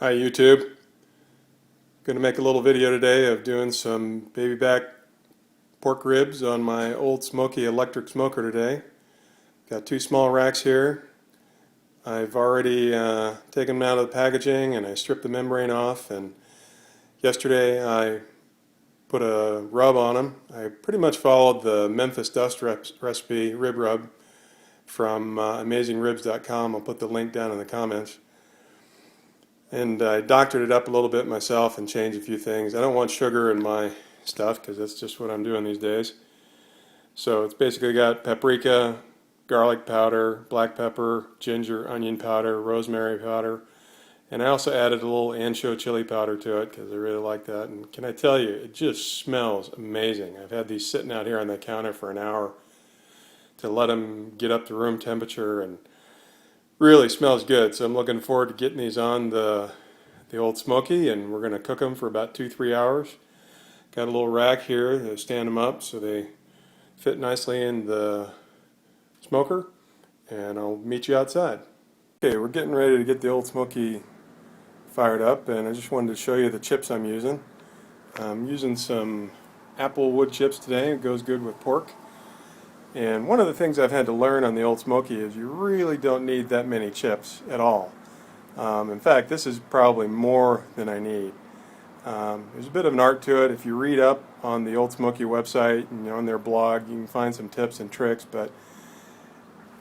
Hi YouTube. Going to make a little video today of doing some baby back pork ribs on my Old Smokey Electric Smoker today. Got two small racks here. I've already taken them out of the packaging and I stripped the membrane off, and yesterday I put a rub on them. I pretty much followed the Memphis Dust recipe rib rub from AmazingRibs.com. I'll put the link down in the comments. And I doctored it up a little bit myself and changed a few things. I don't want sugar in my stuff because that's just what I'm doing these days. So it's basically got paprika, garlic powder, black pepper, ginger, onion powder, rosemary powder, and I also added a little ancho chili powder to it because I really like that. And can I tell you, it just smells amazing. I've had these sitting out here on the counter for an hour to let them get up to room temperature, and really smells good. So I'm looking forward to getting these on the Old Smokey, and we're going to cook them for about 2-3 hours. Got a little rack here to stand them up so they fit nicely in the smoker, and I'll meet you outside. Okay, we're getting ready to get the Old Smokey fired up, and I just wanted to show you the chips I'm using. I'm using some apple wood chips today. It goes good with pork. And one of the things I've had to learn on the Old Smokey is you really don't need that many chips at all. In fact, this is probably more than I need. There's a bit of an art to it. If you read up on the Old Smokey website and on their blog, you can find some tips and tricks. But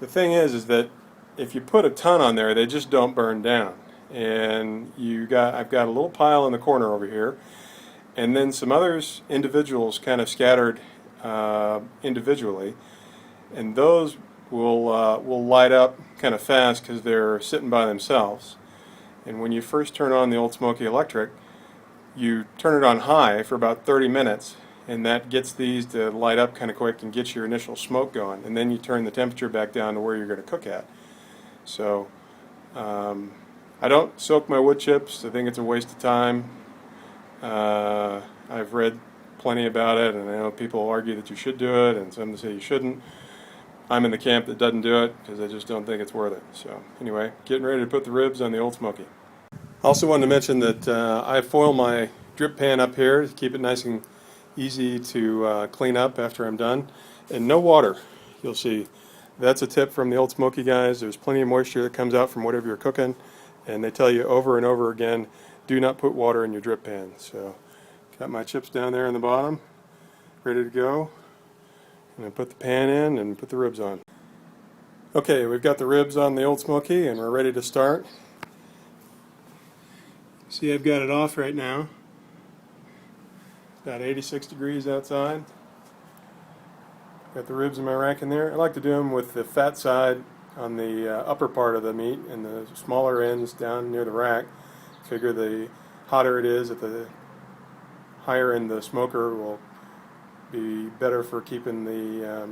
the thing is that if you put a ton on there, they just don't burn down. And I've got a little pile in the corner over here, and then some others, individuals, kind of scattered individually. And those will light up kind of fast because they're sitting by themselves. And when you first turn on the Old Smokey Electric, you turn it on high for about 30 minutes, and that gets these to light up kind of quick and get your initial smoke going. And then you turn the temperature back down to where you're going to cook at. So I don't soak my wood chips. I think it's a waste of time. I've read plenty about it, and I know people argue that you should do it, and some say you shouldn't. I'm in the camp that doesn't do it because I just don't think it's worth it. So anyway, getting ready to put the ribs on the Old Smokey. Also wanted to mention that I foil my drip pan up here to keep it nice and easy to clean up after I'm done. And no water, you'll see. That's a tip from the Old Smokey guys. There's plenty of moisture that comes out from whatever you're cooking, and they tell you over and over again, do not put water in your drip pan. So got my chips down there in the bottom, ready to go. And I put the pan in and put the ribs on. Okay, we've got the ribs on the Old Smokey and we're ready to start. See, I've got it off right now. About 86 degrees outside. Got the ribs in my rack in there. I like to do them with the fat side on the upper part of the meat and the smaller ends down near the rack. Figure the hotter it is at the higher end the smoker will be better for keeping the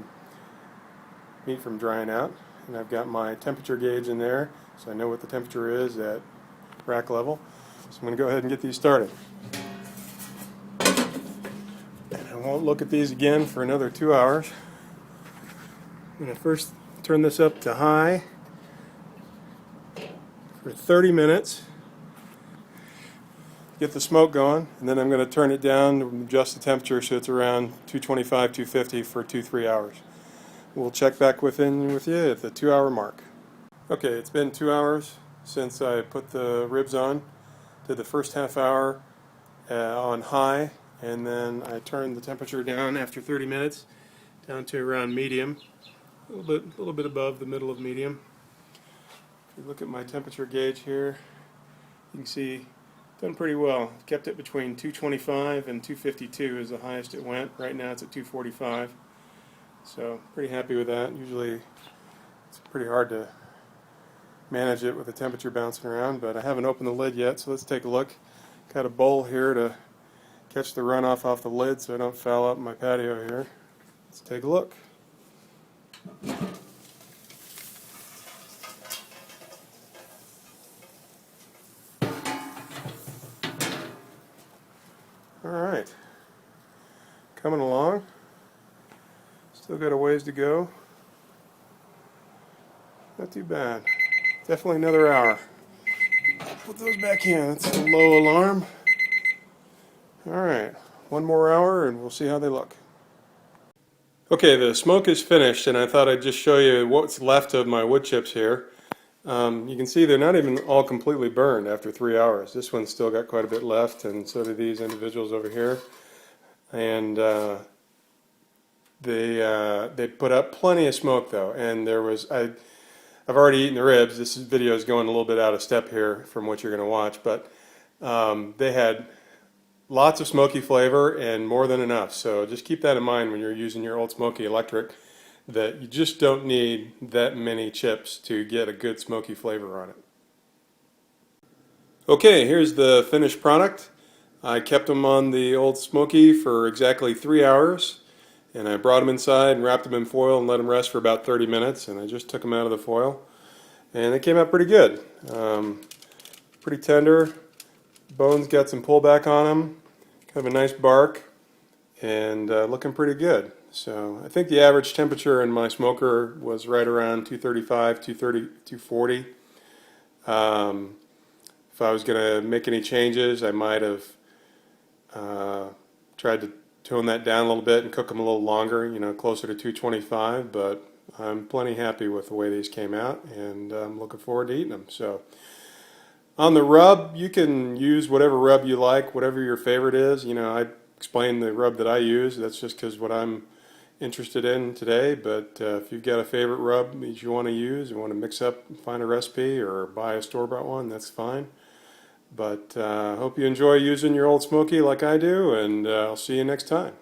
meat from drying out. And I've got my temperature gauge in there, so I know what the temperature is at rack level. So I'm going to go ahead and get these started. And I won't look at these again for another 2 hours. I'm going to first turn this up to high for 30 minutes. Get the smoke going, and then I'm going to turn it down to adjust the temperature so it's around 225, 250 for 2-3 hours. We'll check back with you at the 2-hour mark. Okay, it's been 2 hours since I put the ribs on. Did the first half hour on high, and then I turned the temperature down after 30 minutes down to around medium, a little bit above the middle of medium. If you look at my temperature gauge here, you can see done pretty well. Kept it between 225 and 252 is the highest it went. Right now it's at 245. So pretty happy with that. Usually it's pretty hard to manage it with the temperature bouncing around, but I haven't opened the lid yet, so let's take a look. Got a bowl here to catch the runoff off the lid so I don't foul up my patio here. Let's take a look. Alright, coming along. Still got a ways to go. Not too bad. Definitely another hour. We'll put those back in. That's a low alarm. Alright, one more hour and we'll see how they look. Okay, the smoke is finished, and I thought I'd just show you what's left of my wood chips here. You can see they're not even all completely burned after 3 hours. This one's still got quite a bit left, and so do these individuals over here. And they put up plenty of smoke though, and I've already eaten the ribs. This video is going a little bit out of step here from what you're going to watch, but they had lots of smoky flavor and more than enough. So just keep that in mind when you're using your Old Smokey Electric, that you just don't need that many chips to get a good smoky flavor on it. Okay, here's the finished product. I kept them on the Old Smokey for exactly 3 hours, and I brought them inside and wrapped them in foil and let them rest for about 30 minutes, and I just took them out of the foil, and they came out pretty good. Pretty tender. Bones got some pullback on them, kind of a nice bark, and looking pretty good. So I think the average temperature in my smoker was right around 235, 230, 240. If I was going to make any changes, I might have tried to tone that down a little bit and cook them a little longer, closer to 225, but I'm plenty happy with the way these came out, and I'm looking forward to eating them. So on the rub, you can use whatever rub you like, whatever your favorite is. I explained the rub that I use. That's just because what I'm interested in today, but if you've got a favorite rub that you want to use, you want to mix up, find a recipe, or buy a store-bought one, that's fine. But I hope you enjoy using your Old Smokey like I do, and I'll see you next time.